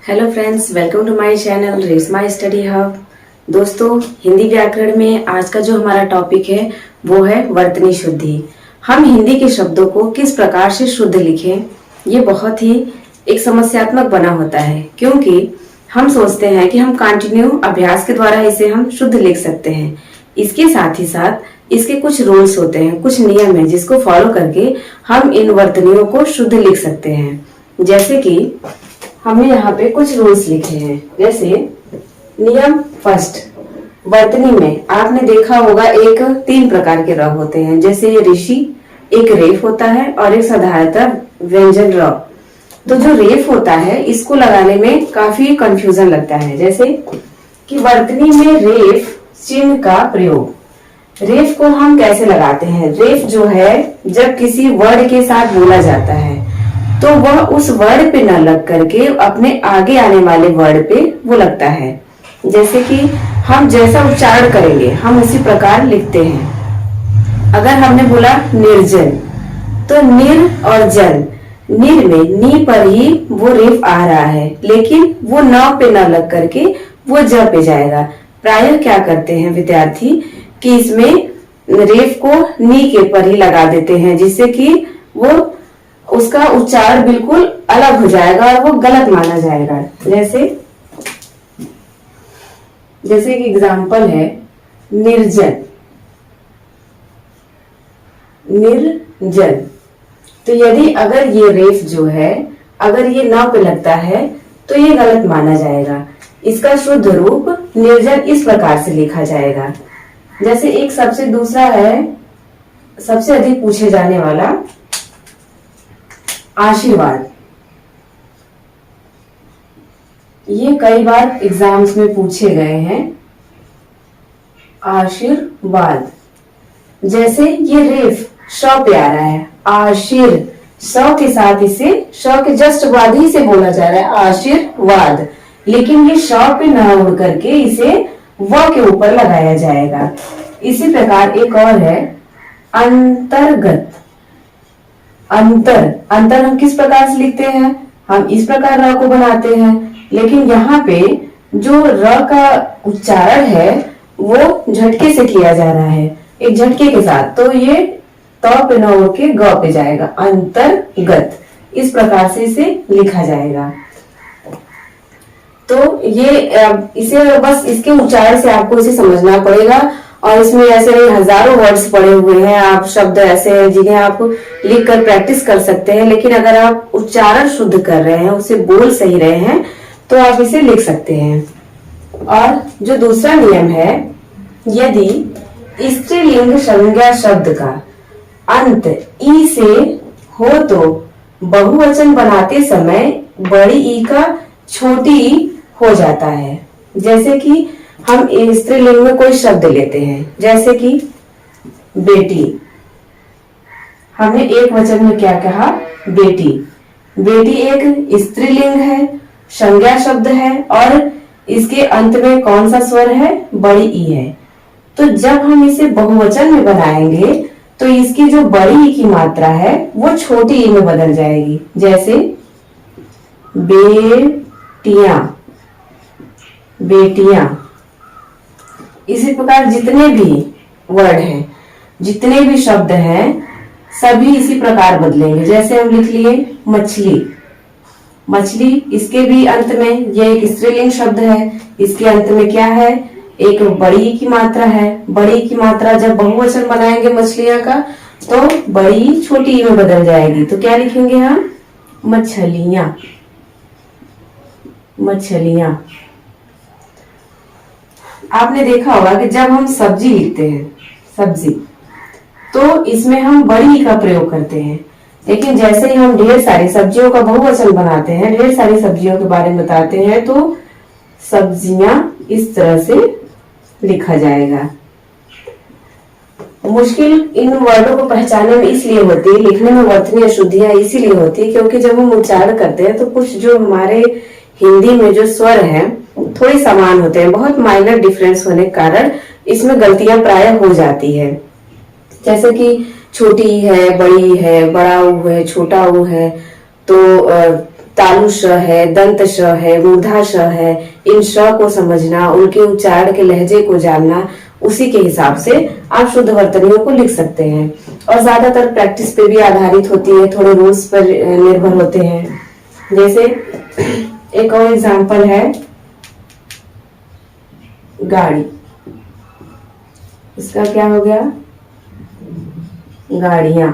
Hello friends, welcome to my channel Reshma study hub. दोस्तों, हिंदी व्याकरण में आज का जो हमारा टॉपिक है वो है वर्तनी शुद्धि। हम हिंदी के शब्दों को किस प्रकार से शुद्ध लिखें, ये बहुत ही एक समस्यात्मक बना होता है, क्योंकि हम सोचते हैं कि हम कंटिन्यू अभ्यास के द्वारा इसे हम शुद्ध लिख सकते हैं। इसके साथ ही साथ इसके कुछ रूल्स होते हैं, कुछ नियम है जिसको फॉलो करके हम इन वर्तनियों को शुद्ध लिख सकते हैं। जैसे कि हमने यहाँ पे कुछ रूल्स लिखे हैं। जैसे नियम फर्स्ट, वर्तनी में आपने देखा होगा एक 3 प्रकार के र होते हैं। जैसे ऋषि, एक रेफ होता है और एक साधारणतः व्यंजन र। तो जो रेफ होता है इसको लगाने में काफी कंफ्यूजन लगता है। जैसे कि वर्तनी में रेफ चिन्ह का प्रयोग, रेफ को हम कैसे लगाते हैं। रेफ जो है जब किसी वर्ड के साथ बोला जाता है तो वह उस वर्ड पे न लग करके अपने आगे आने वाले वर्ड पे वो लगता है। जैसे कि हम जैसा उच्चारण करेंगे हम उसी प्रकार लिखते हैं। अगर हमने बोला निर्जन, तो निर और जन, निर में नी पर ही वो रेफ आ रहा है, लेकिन वो न पे न लग करके वो ज पे जाएगा। प्रायः क्या करते हैं विद्यार्थी कि इसमें रेफ को नी के पर ही लगा देते हैं, जिससे कि वो उसका उच्चारण बिल्कुल अलग हो जाएगा और वो गलत माना जाएगा। जैसे एक एग्जाम्पल है निर्जन, निर्जन। तो यदि अगर ये रेफ जो है अगर ये न पे लगता है तो ये गलत माना जाएगा। इसका शुद्ध रूप निर्जन इस प्रकार से लिखा जाएगा। जैसे एक सबसे दूसरा है, सबसे अधिक पूछे जाने वाला आशीर्वाद। ये कई बार एग्जाम्स में पूछे गए हैं। आशीर्वाद, जैसे ये रेफ श पे आ रहा है, आशीर, स के साथ इसे श के जस्ट बाद ही से बोला जा रहा है आशीर्वाद, लेकिन ये श पे न उड़ करके इसे व के ऊपर लगाया जाएगा। इसी प्रकार एक और है अंतर्गत। अंतर हम किस प्रकार से लिखते हैं, हम इस प्रकार र को बनाते हैं, लेकिन यहाँ पे जो र का उच्चारण है वो झटके से किया जा रहा है, एक झटके के साथ। तो ये त पे न उड़ के ग पे जाएगा, अंतर्गत। इस प्रकार से इसे लिखा जाएगा। तो ये इसे बस इसके उच्चारण से आपको इसे समझना पड़ेगा। और इसमें ऐसे हजारों वर्ड्स पड़े हुए हैं, आप शब्द ऐसे हैं जिन्हें आप लिख कर प्रैक्टिस कर सकते हैं, लेकिन अगर आप उच्चारण शुद्ध कर रहे हैं, उसे बोल सही रहे हैं, तो आप इसे लिख सकते हैं। और जो दूसरा नियम है, यदि स्त्रीलिंग संज्ञा शब्द का अंत ई से हो तो बहुवचन बनाते समय बड़ी ई का छोटी ई हो जाता है। जैसे कि हम स्त्रीलिंग में कोई शब्द लेते हैं, जैसे कि बेटी, हमने एक वचन में क्या कहा, बेटी। बेटी एक स्त्रीलिंग है, संज्ञा शब्द है और इसके अंत में कौन सा स्वर है, बड़ी ई है। तो जब हम इसे बहुवचन में बनाएंगे तो इसकी जो बड़ी ई की मात्रा है वो छोटी ई में बदल जाएगी। जैसे बेटियां, बेटियां। इसी प्रकार जितने भी वर्ड हैं, जितने भी शब्द हैं, सभी इसी प्रकार बदलेंगे। जैसे हम लिख लिए मछली, मछली, इसके भी अंत में यह एक स्त्रीलिंग शब्द है, इसके अंत में क्या है, एक बड़ी की मात्रा है। बड़ी की मात्रा जब बहुवचन बनाएंगे मछलियां का तो बड़ी छोटी ई में बदल जाएगी। तो क्या लिखेंगे हम, मछलियां, मछलियां। आपने देखा होगा कि जब हम सब्जी लिखते हैं, सब्जी, तो इसमें हम बड़ी ई का प्रयोग करते हैं, लेकिन जैसे ही हम ढेर सारी सब्जियों का बहुवचन बनाते हैं, ढेर सारी सब्जियों के बारे में बताते हैं, तो सब्जियां इस तरह से लिखा जाएगा। मुश्किल इन वर्डों को पहचानने में इसलिए होती है, लिखने में वर्तनी अशुद्धियां इसीलिए होती है क्योंकि जब हम उच्चारण करते हैं तो कुछ जो हमारे हिंदी में जो स्वर हैं थोड़ी समान होते हैं, बहुत माइनर डिफरेंस होने के कारण इसमें गलतियां प्राय हो जाती है। जैसे कि छोटी है, बड़ी है, बड़ा ऊ है, छोटा ऊ है, तो तालु श है, दंत श है, मूर्धा श है, इन श को समझना, उनके उच्चारण के लहजे को जानना, उसी के हिसाब से आप शुद्ध वर्तनियों को लिख सकते हैं। और ज्यादातर प्रैक्टिस पे भी आधारित होती है, थोड़े रूल्स पर निर्भर होते हैं। जैसे एक और एग्जांपल है गाड़ी, इसका क्या हो गया, गाड़ियां।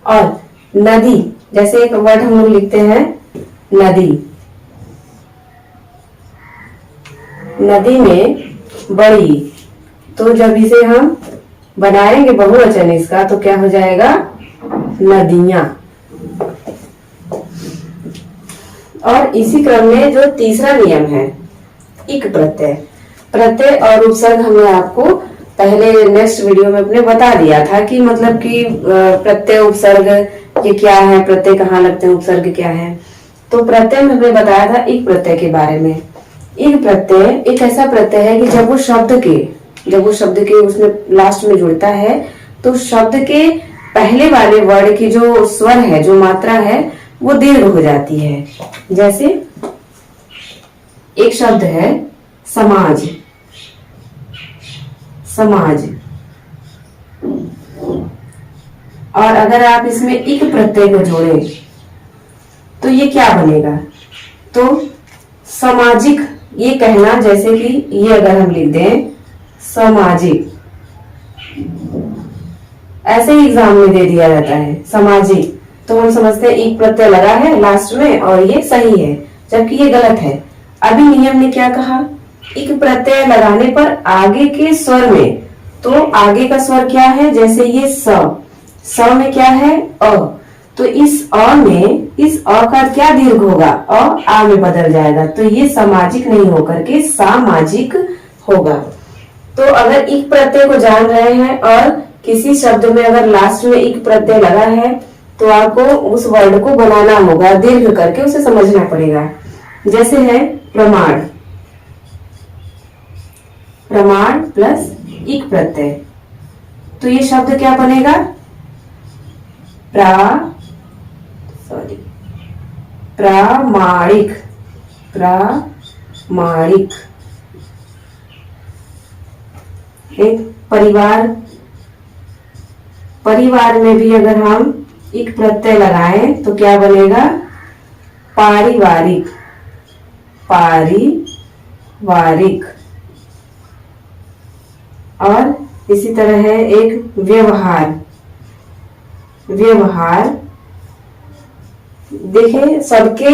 और नदी, जैसे एक वर्ड हम लोग लिखते हैं नदी, नदी में बड़ी, तो जब इसे हम बनाएंगे बहुवचन इसका तो क्या हो जाएगा, नदियां। और इसी क्रम में जो तीसरा नियम है इक प्रत्यय, प्रत्यय और उपसर्ग हमने आपको पहले नेक्स्ट वीडियो में अपने बता दिया था कि मतलब कि प्रत्यय उपसर्ग ये क्या है, प्रत्यय कहाँ लगते हैं, उपसर्ग क्या है। तो प्रत्यय में हमने बताया था इक प्रत्यय के बारे में। इक प्रत्यय एक ऐसा प्रत्यय है कि जब वो शब्द के उसमें लास्ट में जुड़ता है तो शब्द के पहले वाले वर्ड की जो स्वर है, जो मात्रा है, वो दीर्घ हो जाती है। जैसे एक शब्द है समाज, समाज, और अगर आप इसमें इक प्रत्यय को जोड़ें तो ये क्या बनेगा, तो सामाजिक, ये कहना, जैसे कि ये अगर हम लिख दें सामाजिक, ऐसे ही एग्जाम में दे दिया जाता है सामाजिक, तो हम समझते हैं एक प्रत्यय लगा है लास्ट में और ये सही है, जबकि ये गलत है। अभी नियम ने क्या कहा, एक प्रत्यय लगाने पर आगे के स्वर में, तो आगे का स्वर क्या है, जैसे ये स में क्या है अ, तो इस अ में, इस अ का क्या दीर्घ होगा, आ में बदल जाएगा, तो ये सामाजिक नहीं होकर के सामाजिक होगा। तो अगर इक प्रत्यय को जान रहे हैं और किसी शब्द में अगर लास्ट में इक प्रत्यय लगा है तो आपको उस वर्ड को बनाना होगा, दीर्घ करके उसे समझना पड़ेगा। जैसे है प्रमाण, प्रमाण प्लस इक प्रत्यय, तो ये शब्द क्या बनेगा, प्रामाणिक, प्रामाणिक। एक परिवार, परिवार में भी अगर हम एक प्रत्यय लगाएं तो क्या बनेगा, पारिवारिक, पारिवारिक। और इसी तरह है एक व्यवहार, व्यवहार, देखिए सबके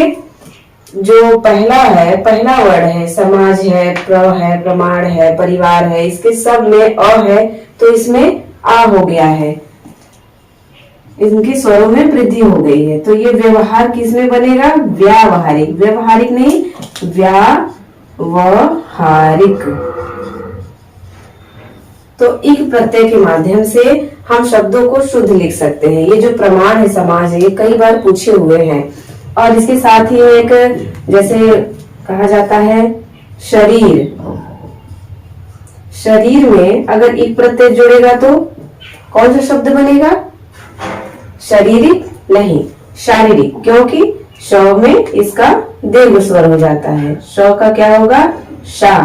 जो पहला है, पहला वर्ड है, समाज है, प्रमाण है, परिवार है, इसके सब में अ है तो इसमें आ हो गया है, इनके स्वरों में वृद्धि हो गई है, तो ये व्यवहार किस में बनेगा, व्यावहारिक, व्यवहारिक नहीं व्यावहारिक। तो इक प्रत्यय के माध्यम से हम शब्दों को शुद्ध लिख सकते हैं। ये जो प्रमाण है, समाज है, ये कई बार पूछे हुए हैं। और इसके साथ ही एक, जैसे कहा जाता है शरीर, शरीर में अगर इक प्रत्यय जुड़ेगा तो कौन सा शब्द बनेगा, शारीरिक नहीं, शारीरिक, क्योंकि श में इसका दीर्घ स्वर हो जाता है, श का क्या होगा, शा,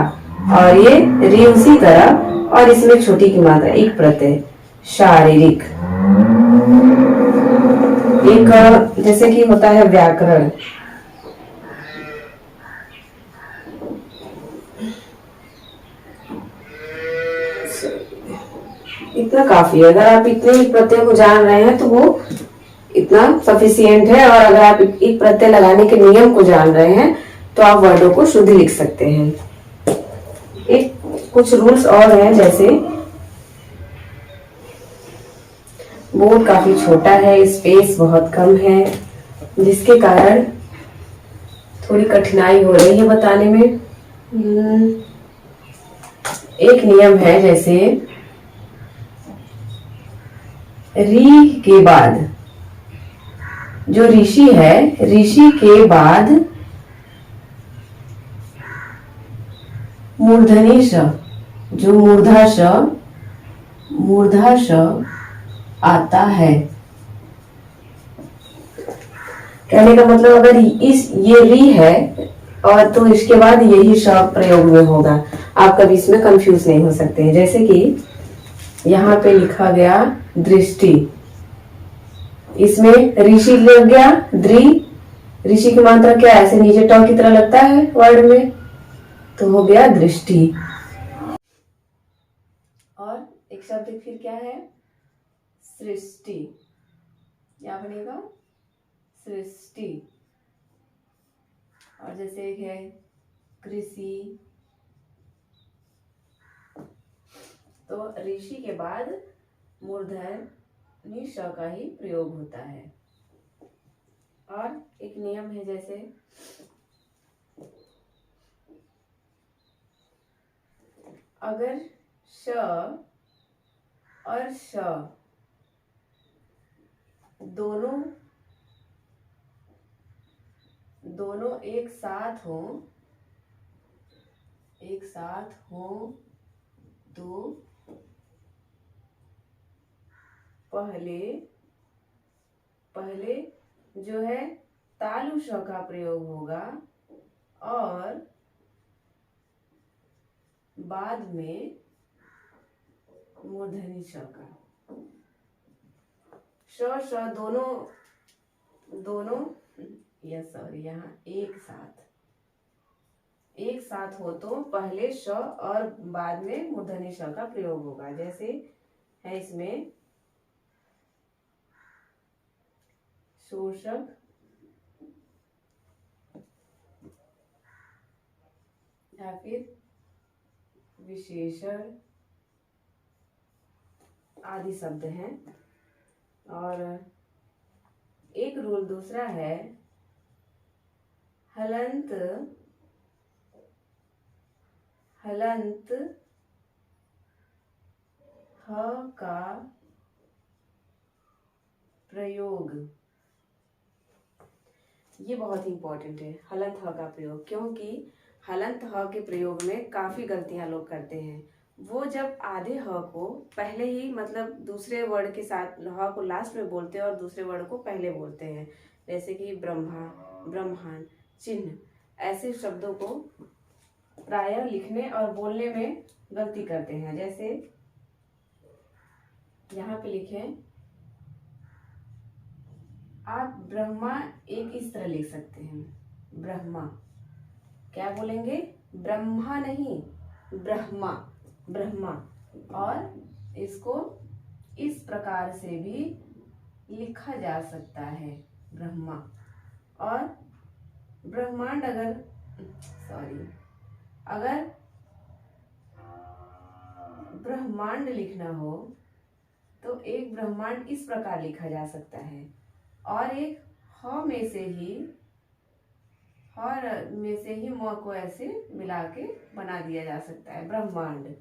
और ये री उसी तरह, और इसमें छोटी की मात्रा एक प्रत्यय, शारीरिक। एक जैसे कि होता है व्याकरण, इतना काफी है। अगर आप इतने ही प्रत्यय को जान रहे हैं तो वो इतना सफिशियंट है, और अगर आप एक प्रत्यय लगाने के नियम को जान रहे हैं तो आप वर्डों को शुद्ध लिख सकते हैं। एक कुछ रूल्स और हैं, जैसे बोर्ड काफी छोटा है, स्पेस बहुत कम है, जिसके कारण थोड़ी कठिनाई हो रही है बताने में। एक नियम है, जैसे री के बाद जो ऋषि है, ऋषि के बाद मूर्धनी श, जो मूर्धा श आता है। कहने का मतलब अगर इस ये री है और तो इसके बाद यही शब्द प्रयोग में होगा। आप कभी इसमें कंफ्यूज नहीं हो सकते हैं। जैसे कि यहाँ पे लिखा गया दृष्टि, इसमें ऋषि लग गया द्रि, ऋषि की मात्रा क्या है, ऐसे नीचे ट की तरह लगता है वर्ड में, तो हो गया दृष्टि। और एक शब्द फिर क्या है, सृष्टि, क्या बनेगा सृष्टि। और जैसे एक है कृषि, तो ऋषि के बाद मूर्धन्य श का ही प्रयोग होता है। और एक नियम है, जैसे अगर श और श दोनों एक साथ हो तो पहले जो है तालु श का प्रयोग होगा और बाद में मूर्धनी श का। श दोनों यस सॉरी, यहाँ एक साथ हो तो पहले श और बाद में मूर्धनी श का प्रयोग होगा। जैसे है इसमें शोषक, या फिर विशेषण आदि शब्द हैं। और एक रूल दूसरा है, हलंत ह का प्रयोग, ये बहुत ही इंपॉर्टेंट है, हलंत ह का प्रयोग, क्योंकि हलंत ह के प्रयोग में काफी गलतियां लोग करते हैं। वो जब आधे ह को पहले ही, मतलब दूसरे वर्ड के साथ ह को लास्ट में बोलते हैं और दूसरे वर्ड को पहले बोलते हैं। जैसे कि ब्रह्मा, ब्रह्मांड, चिन्ह, ऐसे शब्दों को प्रायः लिखने और बोलने में गलती करते हैं। जैसे यहाँ पे लिखे, आप ब्रह्मा एक इस तरह लिख सकते हैं, ब्रह्मा, क्या बोलेंगे, ब्रह्मा नहीं, ब्रह्मा, ब्रह्मा। और इसको इस प्रकार से भी लिखा जा सकता है, ब्रह्मा। और ब्रह्मांड अगर ब्रह्मांड लिखना हो तो एक ब्रह्मांड इस प्रकार लिखा जा सकता है, और एक ह में से ही म को ऐसे मिला के बना दिया जा सकता है, ब्रह्मांड।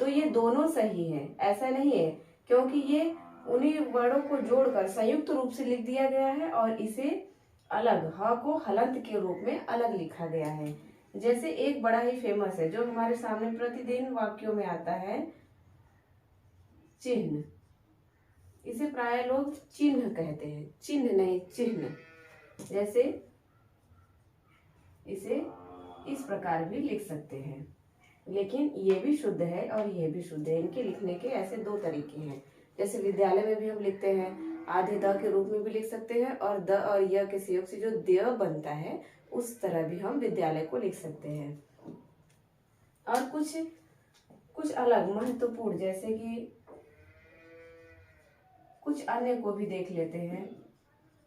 तो ये दोनों सही है, ऐसा नहीं है, क्योंकि ये उन्हीं वर्डों को जोड़कर संयुक्त रूप से लिख दिया गया है और इसे अलग, ह को हलंत के रूप में अलग लिखा गया है। जैसे एक बड़ा ही फेमस है जो हमारे सामने प्रतिदिन वाक्यों में आता है, चिन्ह, इसे प्राय लोग चिन्ह कहते हैं, चिन्ह नहीं चिन्ह। जैसे इसे इस प्रकार भी लिख सकते हैं, लेकिन ये भी शुद्ध है और ये भी शुद्ध है। इनके लिखने के ऐसे दो तरीके हैं। जैसे विद्यालय में भी हम लिखते हैं, आधे द के रूप में भी लिख सकते हैं, और द और य के संयोग से जो द बनता है उस तरह भी हम विद्यालय को लिख सकते हैं। और कुछ अलग महत्वपूर्ण, जैसे कि कुछ अन्य को भी देख लेते हैं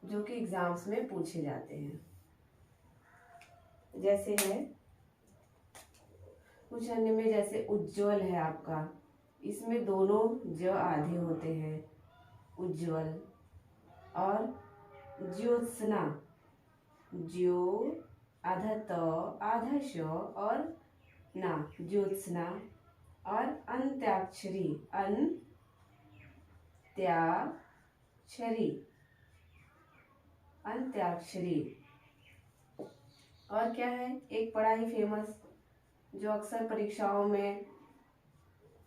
जो कि एग्जाम्स में पूछे जाते हैं। जैसे है कुछ अन्य में, जैसे उज्ज्वल है आपका, इसमें दोनों ज आधे होते हैं, उज्ज्वल। और ज्योत्सना, ज्यो आधा त आधा श और ना, ज्योत्सना। और अंत्याक्षरी, अंत्याक्षरी। और क्या है, एक बड़ा ही फेमस जो अक्सर परीक्षाओं में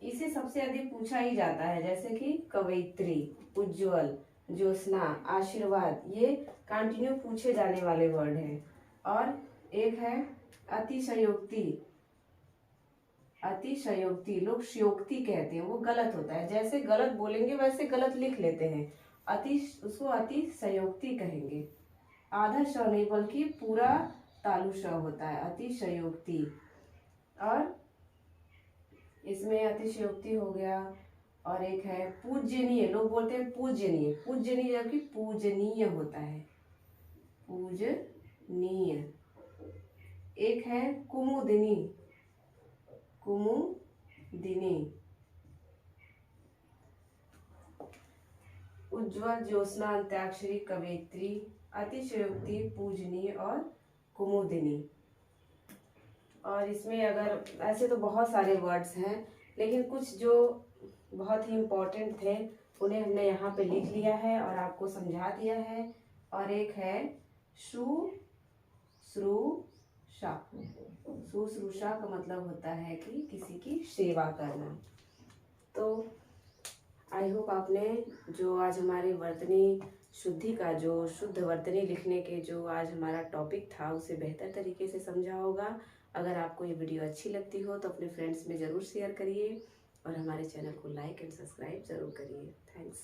इसे सबसे अधिक पूछा ही जाता है, जैसे कि कवयित्री, उज्ज्वल। ज्योत्सना, आशीर्वाद, ये कंटिन्यू पूछे जाने वाले वर्ड हैं। और एक है अतिशयोक्ति। अतिशयोक्ति लोग शयोक्ति कहते हैं, वो गलत होता है, जैसे गलत बोलेंगे वैसे गलत लिख लेते हैं। उसको अतिशयोक्ति कहेंगे। आधा श नहीं बल्कि पूरा तालु श होता है, अतिशयोक्ति। और इसमें अतिशयोक्ति हो गया। और एक है पूजनीय, लोग बोलते हैं पूजनीय, पूजनीय जबकि पूजनीय होता है, पूजनीय। एक है कुमुदिनी, कुमुदिनी। उज्ज्वल, ज्योत्सना, अंत्याक्षरी, कवयित्री, अतिशयोक्ति, पूजनीय और कुमुदिनी। और इसमें अगर ऐसे तो बहुत सारे वर्ड्स हैं, लेकिन कुछ जो बहुत ही इम्पोर्टेंट थे उन्हें हमने यहाँ पे लिख लिया है और आपको समझा दिया है। और एक है शुश्रूषा। शुश्रूषा का मतलब होता है कि किसी की सेवा करना। तो आई होप आपने जो आज हमारे वर्तनी शुद्धि का जो शुद्ध वर्तनी लिखने के जो आज हमारा टॉपिक था उसे बेहतर तरीके से समझा होगा। अगर आपको ये वीडियो अच्छी लगती हो तो अपने फ्रेंड्स में ज़रूर शेयर करिए और हमारे चैनल को लाइक एंड सब्सक्राइब ज़रूर करिए। थैंक्स।